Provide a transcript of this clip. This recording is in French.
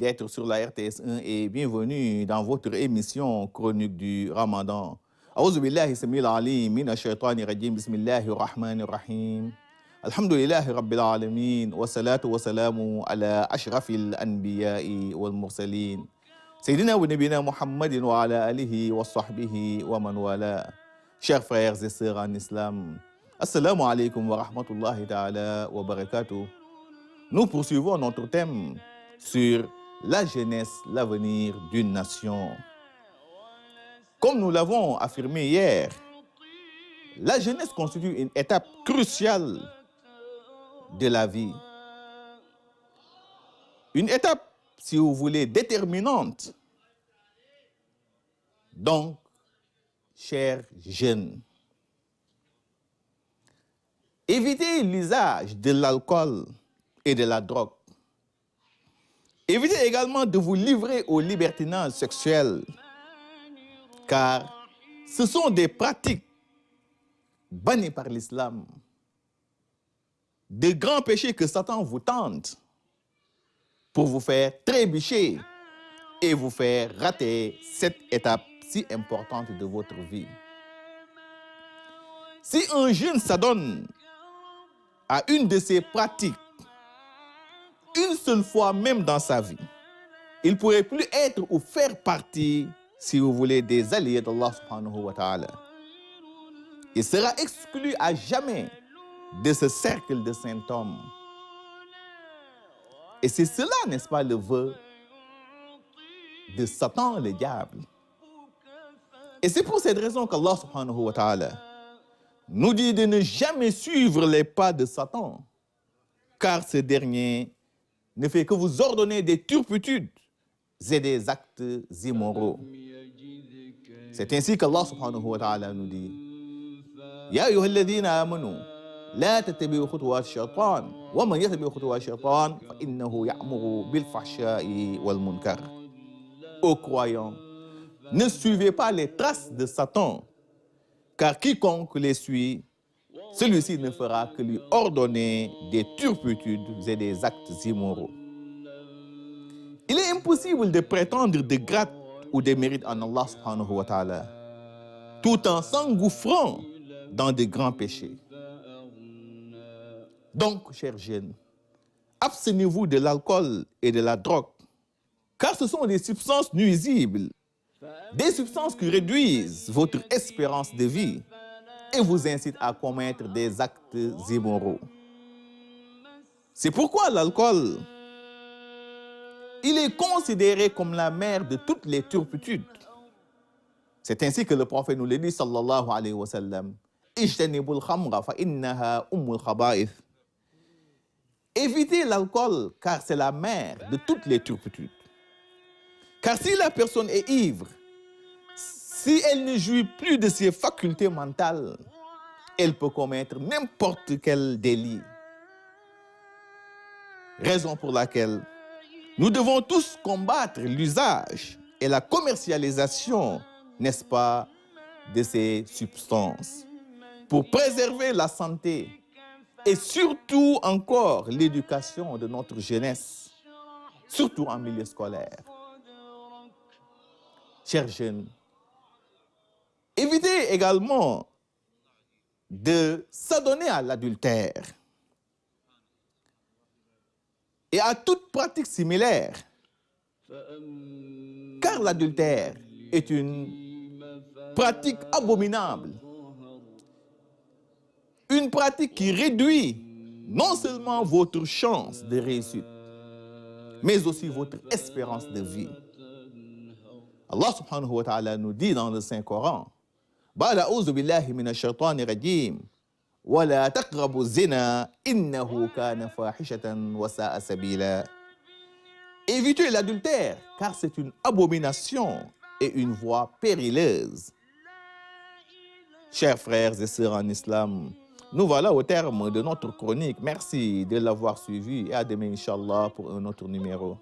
d'être sur la RTS1 et bienvenue dans votre émission chronique du Ramadan. A'oudhu billahi samil alim minash shaitani rajim, bismillahir rahmanir rahim. Alhamdulillahi rabbil alamin wa salatu wa salamu ala ashrafil anbiya'i wal mursalin. Sayyidina wa nabina Muhammadin wa ala alihi wa sahbihi wa man wala. Chers frères et sœurs en islam, assalamu alaikum wa rahmatullahi ta'ala wa barakatuh. Nous poursuivons notre thème sur la jeunesse, l'avenir d'une nation. Comme nous l'avons affirmé hier, la jeunesse constitue une étape cruciale de la vie. Une étape, si vous voulez, déterminante. Donc, chers jeunes, évitez l'usage de l'alcool et de la drogue. Évitez également de vous livrer au libertinage sexuel, car ce sont des pratiques bannies par l'islam, de grands péchés que Satan vous tente pour vous faire trébucher et vous faire rater cette étape si importante de votre vie. Si un jeune s'adonne à une de ces pratiques, une seule fois même dans sa vie, il ne pourrait plus être ou faire partie, si vous voulez, des alliés d'Allah subhanahu wa ta'ala. Il sera exclu à jamais de ce cercle de saints hommes. Et c'est cela, n'est-ce pas, le vœu de Satan, le diable. Et c'est pour cette raison qu'Allah subhanahu wa ta'ala nous dit de ne jamais suivre les pas de Satan, car ce dernier ne fait que vous ordonner des turpitudes et des actes immoraux. C'est ainsi qu'Allah subhanahu wa ta'ala nous dit: Ya ayyuhalladhina amanu, la tattabi'u khutuwat shaytan, wa man yattabi' khutuwat shaytan, fa innahu ya'muru bil fahsha'i wal munkar. Ô croyants, ne suivez pas les traces de Satan, car quiconque les suit, celui-ci ne fera que lui ordonner des turpitudes et des actes immoraux. Il est impossible de prétendre de grâce ou de mérite en Allah subhanahu wa ta'ala, tout en s'engouffrant dans de grands péchés. Donc, chers jeunes, abstenez-vous de l'alcool et de la drogue, car ce sont des substances nuisibles, des substances qui réduisent votre espérance de vie et vous incitent à commettre des actes immoraux. C'est pourquoi l'alcool, il est considéré comme la mère de toutes les turpitudes. C'est ainsi que le prophète nous le dit, sallallahu alayhi wa sallam: Ijtanibul khamra fa innaha ummul khaba'ith. Évitez l'alcool, car c'est la mère de toutes les turpitudes. Car si la personne est ivre, si elle ne jouit plus de ses facultés mentales, elle peut commettre n'importe quel délit. Raison pour laquelle nous devons tous combattre l'usage et la commercialisation, n'est-ce pas, de ces substances pour préserver la santé et surtout encore l'éducation de notre jeunesse, surtout en milieu scolaire. Chers jeunes, évitez également de s'adonner à l'adultère et à toute pratique similaire, car l'adultère est une pratique abominable, une pratique qui réduit non seulement votre chance de réussite, mais aussi votre espérance de vie. Allah subhanahu wa ta'ala nous dit dans le Saint-Coran: Ba'da a'udhu billahi minash shaitani rajim, wa la taqrabu zina innahu kana fahishatan wa sa'a sabila. Évitez l'adultère, car c'est une abomination et une voie périlleuse. Chers frères et sœurs en islam, nous voilà au terme de notre chronique. Merci de l'avoir suivi et à demain, Inch'Allah, pour un autre numéro.